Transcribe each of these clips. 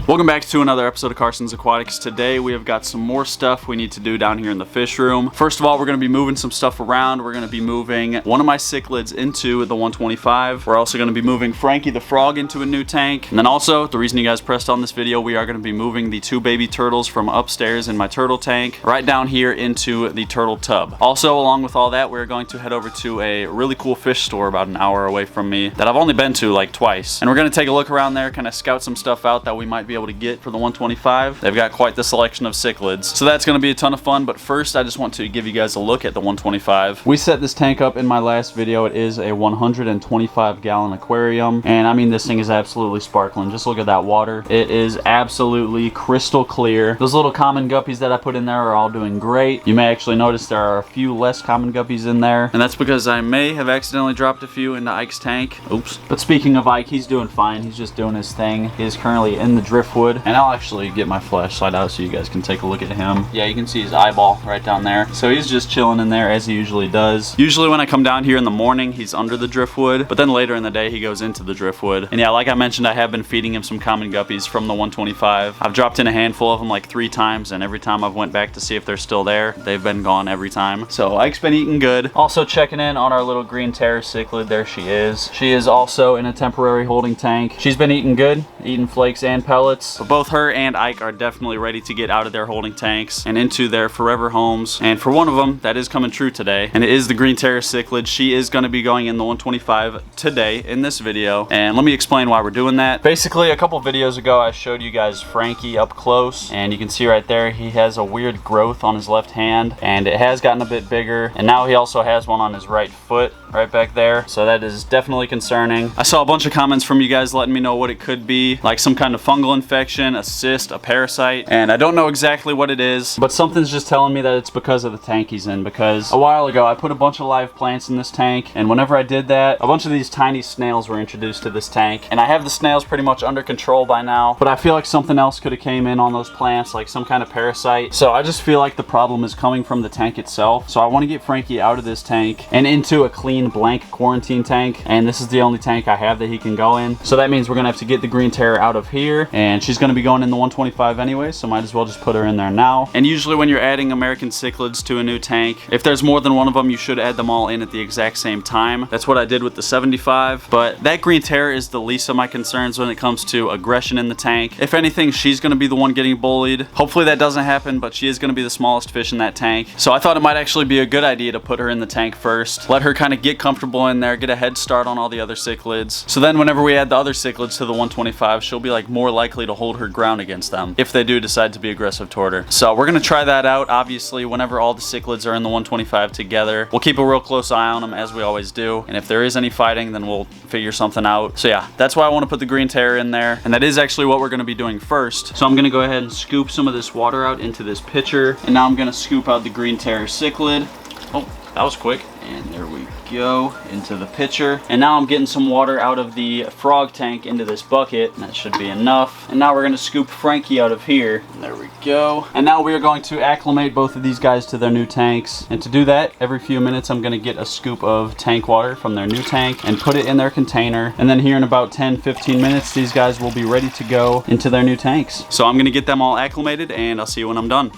Welcome back to another episode of Carson's Aquatics. Today we have got some more stuff we need to do down here in the fish room. First of all, we're going to be moving some stuff around. We're going to be moving one of my cichlids into the 125. We're also going to be moving Frankie the frog into a new tank. And then also, the reason you guys pressed on this video, we are going to be moving the 2 baby turtles from upstairs in my turtle tank right down here into the turtle tub. Also, along with all that, we're going to head over to a really cool fish store about an hour away from me that I've only been to like twice. And we're going to take a look around there, kind of scout some stuff out that we might be able to get for the 125. They've got quite the selection of cichlids, so that's going to be a ton of fun. But first, I just want to give you guys a look at the 125. We set this tank up in my last video. It is a 125 gallon aquarium, and I mean, this thing is absolutely sparkling. Just look at that water. It is absolutely crystal clear. Those little common guppies that I put in there are all doing great. You may actually notice there are a few less common guppies in there, and that's because I may have accidentally dropped a few into Ike's tank. Oops. But speaking of Ike, he's doing fine. He's just doing his thing. He is currently in the driftwood, and I'll actually get my flashlight out so you guys can take a look at him. Yeah, you can see his eyeball right down there. So he's just chilling in there as he usually does. Usually when I come down here in the morning, he's under the driftwood, but then later in the day he goes into the driftwood. And yeah, like I mentioned, I have been feeding him some common guppies from the 125. I've dropped in a handful of them like 3 times, and every time I've went back to see if they're still there, they've been gone every time. So Ike's been eating good. Also checking in on our little green terror cichlid. There she is. She is also in a temporary holding tank. She's been eating good, eating flakes and pellets. But both her and Ike are definitely ready to get out of their holding tanks and into their forever homes. And for one of them, that is coming true today, and it is the green terror cichlid. She is going to be going in the 125 today in this video, and let me explain why we're doing that. Basically, a couple videos ago I showed you guys Frankie up close, and you can see right there he has a weird growth on his left hand, and it has gotten a bit bigger, and now he also has one on his right foot right back there. So that is definitely concerning. I saw a bunch of comments from you guys letting me know what it could be, like some kind of fungal infection, a cyst, a parasite, and I don't know exactly what it is, but something's just telling me that it's because of the tank he's in, because a while ago I put a bunch of live plants in this tank, and whenever I did that, a bunch of these tiny snails were introduced to this tank, and I have the snails pretty much under control by now, but I feel like something else could have came in on those plants, like some kind of parasite. So I just feel like the problem is coming from the tank itself. So I want to get Frankie out of this tank and into a clean blank quarantine tank, and this is the only tank I have that he can go in. So that means we're gonna have to get the green terror out of here, and she's gonna be going in the 125 anyway, so might as well just put her in there now. And usually when you're adding American cichlids to a new tank, if there's more than one of them, you should add them all in at the exact same time. That's what I did with the 75, but that green terror is the least of my concerns when it comes to aggression in the tank. If anything, she's gonna be the one getting bullied. Hopefully that doesn't happen, but she is gonna be the smallest fish in that tank. So I thought it might actually be a good idea to put her in the tank first, let her kind of get comfortable in there, get a head start on all the other cichlids. So then whenever we add the other cichlids to the 125, she'll be like more likely to hold her ground against them if they do decide to be aggressive toward her. So we're gonna try that out. Obviously, whenever all the cichlids are in the 125 together, we'll keep a real close eye on them as we always do. And if there is any fighting, then we'll figure something out. So yeah, that's why I want to put the green terror in there. And that is actually what we're gonna be doing first. So I'm gonna go ahead and scoop some of this water out into this pitcher. And now I'm gonna scoop out the green terror cichlid. Oh, that was quick. And there we go, into the pitcher. And now I'm getting some water out of the frog tank into this bucket. That should be enough. And now we're gonna scoop Frankie out of here. And there we go. And now we are going to acclimate both of these guys to their new tanks. And to do that, every few minutes I'm gonna get a scoop of tank water from their new tank and put it in their container. And then here in about 10-15 minutes, these guys will be ready to go into their new tanks. So I'm gonna get them all acclimated, and I'll see you when I'm done.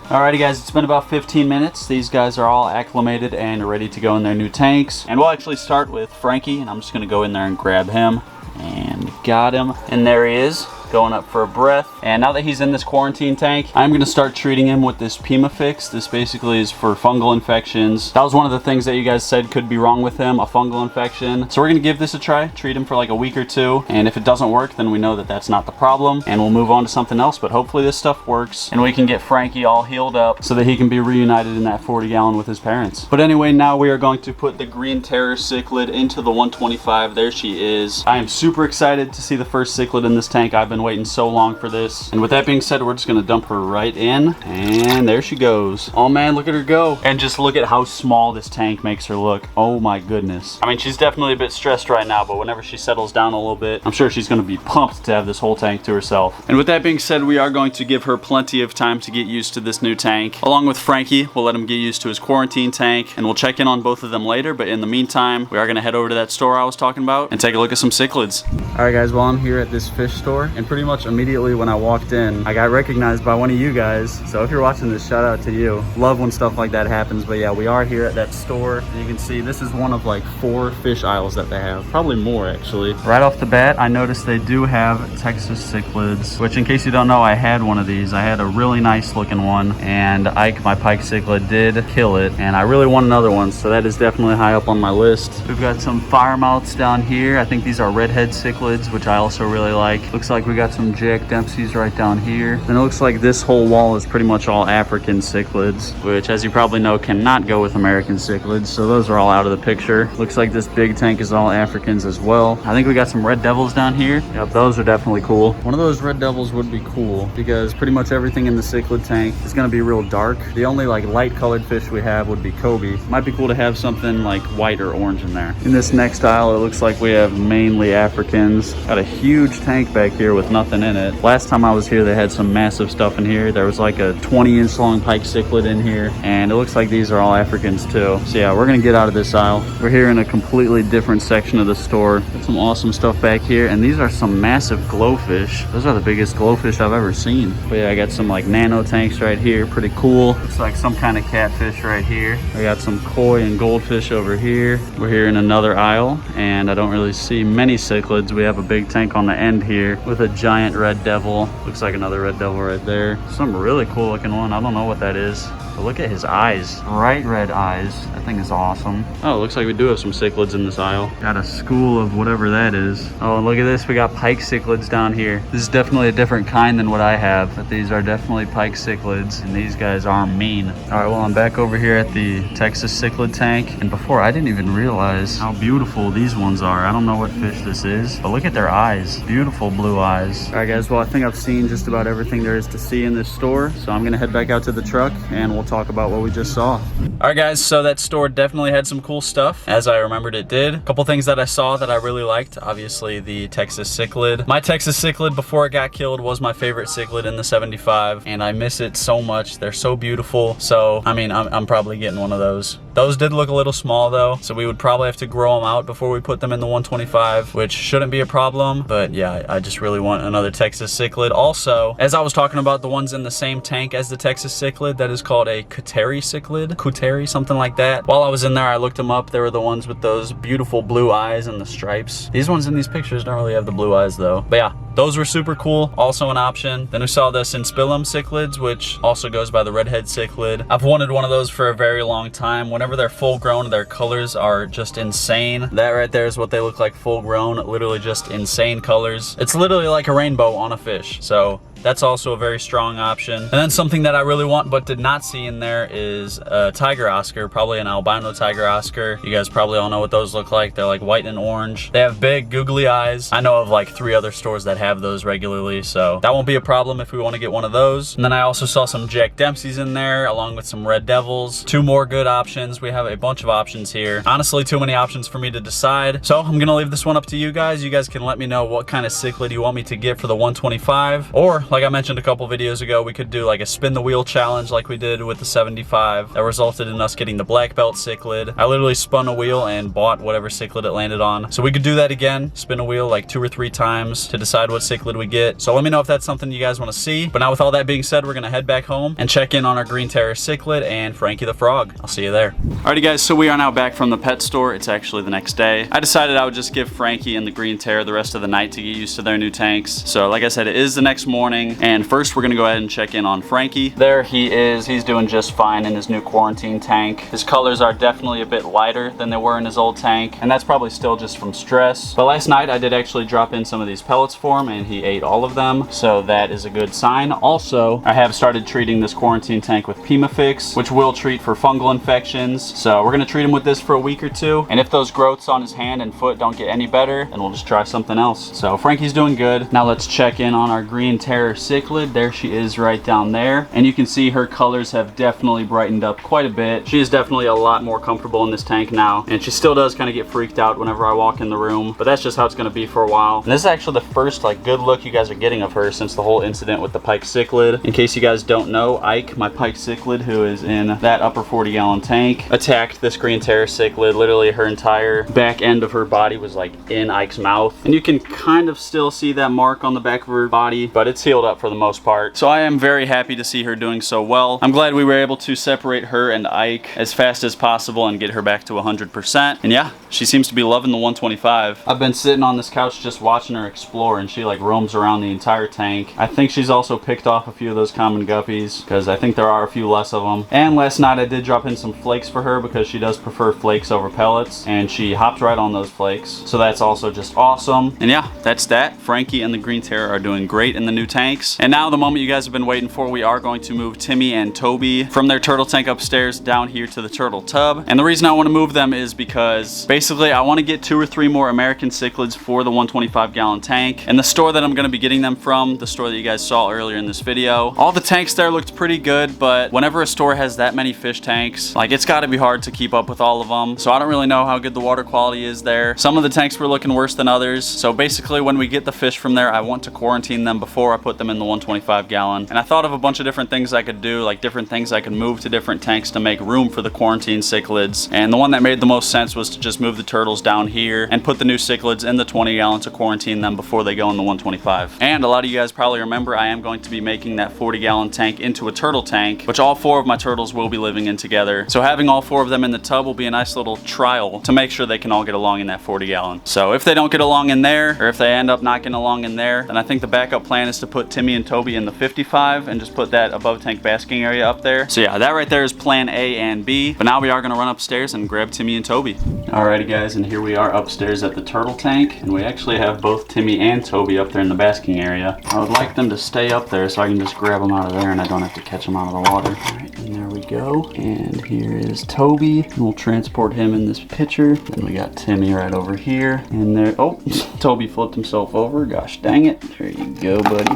Alrighty guys, it's been about 15 minutes. These guys are all acclimated and ready to go in their new tanks. And we'll actually start with Frankie, and I'm just gonna go in there and grab him. And got him. And there he is, going up for a breath. And now that he's in this quarantine tank, I'm gonna start treating him with this Pimafix. This basically is for fungal infections. That was one of the things that you guys said could be wrong with him, a fungal infection. So we're gonna give this a try, treat him for like a week or 2. And if it doesn't work, then we know that that's not the problem, and we'll move on to something else. But hopefully this stuff works, and we can get Frankie all healed up so that he can be reunited in that 40 gallon with his parents. But anyway, now we are going to put the green terror cichlid into the 125. There she is. I am super excited to see the first cichlid in this tank. I've been waiting so long for this. And with that being said, we're just gonna dump her right in, and there she goes. Oh man, look at her go. And just look at how small this tank makes her look. Oh my goodness. I mean, she's definitely a bit stressed right now, but whenever she settles down a little bit, I'm sure she's gonna be pumped to have this whole tank to herself. And with that being said, we are going to give her plenty of time to get used to this new tank. Along with Frankie, we'll let him get used to his quarantine tank, and we'll check in on both of them later. But in the meantime, we are gonna head over to that store I was talking about and take a look at some cichlids. All right guys, well I'm here at this fish store in and pretty much immediately when I walked in, I got recognized by one of you guys. So if you're watching this, shout out to you. Love when stuff like that happens. But yeah, we are here at that store. And you can see this is one of like 4 fish aisles that they have. Probably more actually. Right off the bat, I noticed they do have Texas cichlids, which in case you don't know, I had one of these. I had a really nice looking one, and Ike, my pike cichlid, did kill it, and I really want another one, so that is definitely high up on my list. We've got some firemouths down here. I think these are redhead cichlids, which I also really like. Looks like we got some Jack Dempsey's right down here. Then it looks like this whole wall is pretty much all African cichlids, which as you probably know cannot go with American cichlids, so those are all out of the picture. Looks like this big tank is all Africans as well. I think we got some red devils down here. Yep, those are definitely cool. One of those red devils would be cool because pretty much everything in the cichlid tank is going to be real dark. The only like light colored fish we have would be Kobe. Might be cool to have something like white or orange in there. In this next aisle, it looks like we have mainly Africans. Got a huge tank back here with nothing in it. Last time I was here, they had some massive stuff in here. There was like a 20-inch long pike cichlid in here, and it looks like these are all Africans too. So yeah, we're gonna get out of this aisle. We're here in a completely different section of the store. Got some awesome stuff back here, and these are some massive glowfish. Those are the biggest glowfish I've ever seen. But yeah, I got some like nano tanks right here, pretty cool. Looks like some kind of catfish right here. I got some koi and goldfish over here. We're here in another aisle, and I don't really see many cichlids. We have a big tank on the end here with a giant red devil. Looks like another red devil right there. Some really cool looking one. I don't know what that is. But look at his eyes, bright red eyes. That thing is awesome. Oh, it looks like we do have some cichlids in this aisle. Got a school of whatever that is. Oh, and look at this, we got pike cichlids down here. This is definitely a different kind than what I have, but these are definitely pike cichlids, and these guys are mean. All right, well, I'm back over here at the Texas cichlid tank, and before I didn't even realize how beautiful these ones are. I don't know what fish this is, but look at their eyes. Beautiful blue eyes. All right, guys, well, I think I've seen just about everything there is to see in this store, so I'm gonna head back out to the truck, and we'll talk about what we just saw. All right, guys, so that store definitely had some cool stuff, as I remembered it did. A couple things that I saw that I really liked, obviously the Texas cichlid. My Texas cichlid before it got killed was my favorite cichlid in the 75, and I miss it so much. They're so beautiful. So I mean, I'm probably getting one of those. Those did look a little small though, so we would probably have to grow them out before we put them in the 125, which shouldn't be a problem. But yeah, I just really want another Texas cichlid. Also, as I was talking about the ones in the same tank as the Texas cichlid, that is called a Kuteri cichlid, Kuteri, something like that. While I was in there, I looked them up. They were the ones with those beautiful blue eyes and the stripes. These ones in these pictures don't really have the blue eyes though. But yeah, those were super cool, also an option. Then we saw the Synspillum cichlids, which also goes by the redhead cichlid. I've wanted one of those for a very long time. Whenever they're full grown, their colors are just insane. That right there is what they look like full grown, literally just insane colors. It's literally like a rainbow on a fish. So that's also a very strong option. And then something that I really want but did not see in there is a tiger oscar, probably an albino tiger oscar. You guys probably all know what those look like. They're like white and orange. They have big googly eyes. I know of like 3 other stores that have those regularly, so that won't be a problem if we want to get one of those. And then I also saw some Jack Dempsey's in there along with some red devils. 2 more good options. We have a bunch of options here. Honestly, too many options for me to decide. So I'm gonna leave this one up to you guys. You guys can let me know what kind of cichlid you want me to get for the 125, or like I mentioned a couple videos ago, we could do like a spin the wheel challenge like we did with the 75 that resulted in us getting the black belt cichlid. I literally spun a wheel and bought whatever cichlid it landed on. So we could do that again, spin a wheel like 2 or 3 times to decide what cichlid we get. So let me know if that's something you guys want to see. But now with all that being said, we're gonna head back home and check in on our green terror cichlid and Frankie the frog. I'll see you there. Alrighty guys, so we are now back from the pet store. It's actually the next day. I decided I would just give Frankie and the green terror the rest of the night to get used to their new tanks. So like I said, it is the next morning, and first we're gonna go ahead and check in on Frankie. There he is. He's doing just fine in his new quarantine tank. His colors are definitely a bit lighter than they were in his old tank, and that's probably still just from stress. But last night I did actually drop in some of these pellets for him, and he ate all of them, so that is a good sign. Also, I have started treating this quarantine tank with Pimafix, which will treat for fungal infections. So we're gonna treat him with this for a week or 2, and if those growths on his hand and foot don't get any better, then we'll just try something else. So Frankie's doing good. Now let's check in on our green terror terror cichlid. There she is right down there. And you can see her colors have definitely brightened up quite a bit. She is definitely a lot more comfortable in this tank now. And she still does kind of get freaked out whenever I walk in the room, but that's just how it's going to be for a while. And this is actually the first like good look you guys are getting of her since the whole incident with the pike cichlid. In case you guys don't know, Ike, my pike cichlid, who is in that upper 40-gallon tank, attacked this green terror cichlid. Literally her entire back end of her body was like in Ike's mouth, and you can kind of still see that mark on the back of her body, but it's healed up for the most part. So I am very happy to see her doing so well. I'm glad we were able to separate her and Ike as fast as possible and get her back to 100%. And yeah, she seems to be loving the 125. I've been sitting on this couch just watching her explore, and she like roams around the entire tank. I think she's also picked off a few of those common guppies, because I think there are a few less of them. And last night I did drop in some flakes for her because she does prefer flakes over pellets, and she hopped right on those flakes. So that's also just awesome. And yeah, that's that. Frankie and the green terror are doing great in the new tanks. And now the moment you guys have been waiting for, we are going to move Timmy and Toby from their turtle tank upstairs down here to the turtle tub. And the reason I want to move them is because basically I want to get 2 or 3 more American cichlids for the 125-gallon tank. And the store that I'm going to be getting them from, the store that you guys saw earlier in this video, all the tanks there looked pretty good, but whenever a store has that many fish tanks, like it's got to be hard to keep up with all of them. So I don't really know how good the water quality is there. Some of the tanks were looking worse than others. So basically when we get the fish from there, I want to quarantine them before I put them in the 125-gallon. And I thought of a bunch of different things I could do, like different things I could move to different tanks to make room for the quarantine cichlids. And the one that made the most sense was to just move the turtles down here and put the new cichlids in the 20-gallon to quarantine them before they go in the 125. And a lot of you guys probably remember I am going to be making that 40-gallon tank into a turtle tank, which all 4 of my turtles will be living in together. So having all 4 of them in the tub will be a nice little trial to make sure they can all get along in that 40-gallon. So if they don't get along in there, or if they end up not getting along in there, then I think the backup plan is to put Timmy and Toby in the 55 and just put that above tank basking area up there. So yeah, that right there is plan A and B. But now we are going to run upstairs and grab Timmy and Toby. Alrighty guys, and here we are upstairs at the turtle tank, and we actually have both Timmy and Toby up there in the basking area. I would like them to stay up there so I can just grab them out of there and I don't have to catch them out of the water. Alright, and there we go. And here is Toby, and we'll transport him in this pitcher. Then we got Timmy right over here, and there, oh, Toby flipped himself over, gosh dang it. There you go, buddy.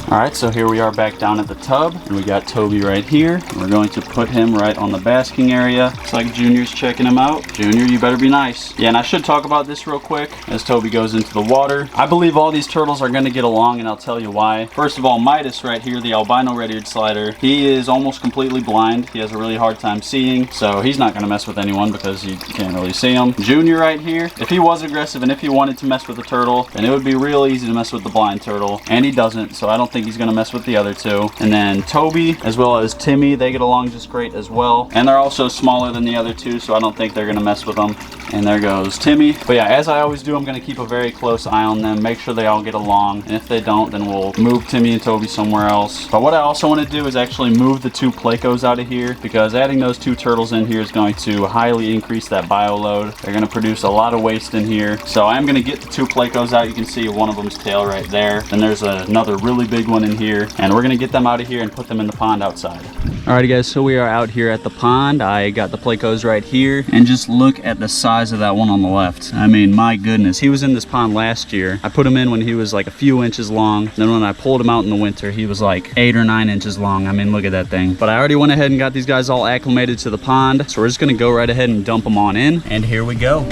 Alright, so here we are back down at the tub, and we got Toby right here. We're going to put him right on the basking area. Looks like Junior's checking him out. Junior, you better be nice. Yeah, and I should talk about this real quick as Toby goes into the water. I believe all these turtles are going to get along, and I'll tell you why. First of all, Midas right here, the albino red-eared slider, he is almost completely blind. He has a really hard time seeing, so he's not going to mess with anyone because you can't really see him. Junior right here, if he was aggressive and if he wanted to mess with the turtle, then it would be real easy to mess with the blind turtle, and he doesn't, so I don't think he's going to mess with the other 2. And then Toby as well as Timmy, they get along just great as well, and they're also smaller than the other 2, so I don't think they're going to mess with them. And there goes Timmy. But yeah, as I always do, I'm going to keep a very close eye on them, make sure they all get along, and if they don't, then we'll move Timmy and Toby somewhere else. But what I also want to do is actually move the 2 plecos out of here, because adding those 2 turtles in here is going to highly increase that bio load. They're going to produce a lot of waste in here, so I am going to get the 2 plecos out. You can see one of them's tail right there, and there's another really big one in here, and we're going to get them out of here and put them in the pond outside. Alrighty guys, so we are out here at the pond. I got the plecos right here, and just look at the size of that one on the left. I mean, my goodness, he was in this pond last year. I put him in when he was like a few inches long. Then when I pulled him out in the winter, he was like 8 or 9 inches long. I mean, look at that thing. But I already went ahead and got these guys all acclimated to the pond, so we're just gonna go right ahead and dump them on in, and here we go.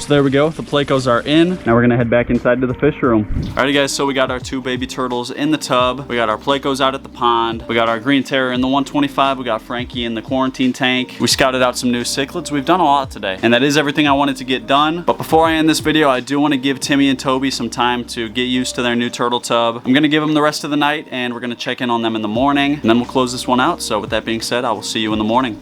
So there we go, the plecos are in. Now we're gonna head back inside to the fish room. Alrighty guys, so we got our 2 baby turtles in the tub. We got our plecos out at the pond. We got our green terror in the 125. We got Frankie in the quarantine tank. We scouted out some new cichlids. We've done a lot today. And that is everything I wanted to get done. But before I end this video, I do want to give Timmy and Toby some time to get used to their new turtle tub. I'm gonna give them the rest of the night, and we're gonna check in on them in the morning, and then we'll close this one out. So with that being said, I will see you in the morning.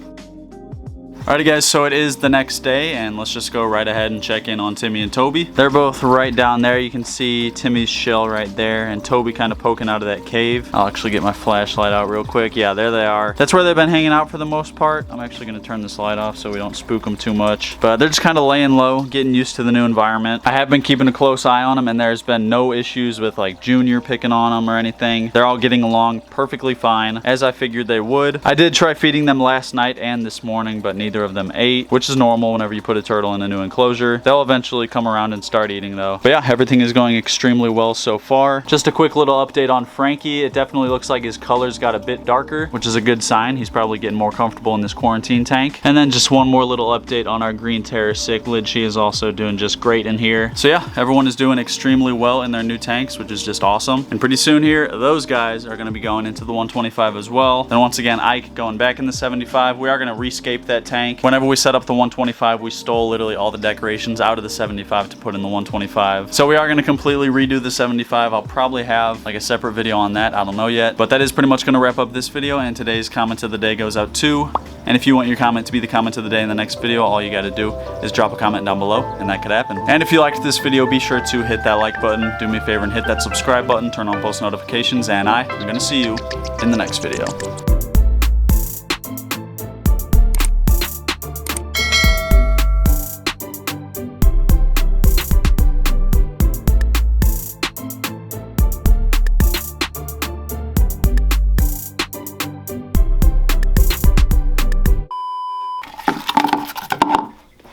Alrighty guys, so it is the next day and let's just go right ahead and check in on Timmy and Toby. They're both right down there. You can see Timmy's shell right there and Toby kind of poking out of that cave. I'll actually get my flashlight out real quick. Yeah, there they are. That's where they've been hanging out for the most part. I'm actually going to turn this light off so we don't spook them too much. But they're just kind of laying low, getting used to the new environment. I have been keeping a close eye on them and there's been no issues with like Junior picking on them or anything. They're all getting along perfectly fine, as I figured they would. I did try feeding them last night and this morning, but neither of them ate, which is normal whenever you put a turtle in a new enclosure. They'll eventually come around and start eating though. But yeah, everything is going extremely well so far. Just a quick little update on Frankie. It definitely looks like his colors got a bit darker, which is a good sign. He's probably getting more comfortable in this quarantine tank. And then just one more little update on our green terror cichlid. She is also doing just great in here. So yeah, everyone is doing extremely well in their new tanks, which is just awesome. And pretty soon here, those guys are going to be going into the 125 as well. Then once again, Ike going back in the 75. We are going to rescape that tank. Whenever we set up the 125, we stole literally all the decorations out of the 75 to put in the 125. So we are going to completely redo the 75. I'll probably have like a separate video on that. I don't know yet. But that is pretty much going to wrap up this video, and today's comment of the day goes out to. And if you want your comment to be the comment of the day in the next video, all you got to do is drop a comment down below and that could happen. And if you liked this video, be sure to hit that like button, do me a favor and hit that subscribe button, turn on post notifications, and I am going to see you in the next video.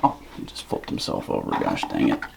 Oh, he just flipped himself over, gosh dang it.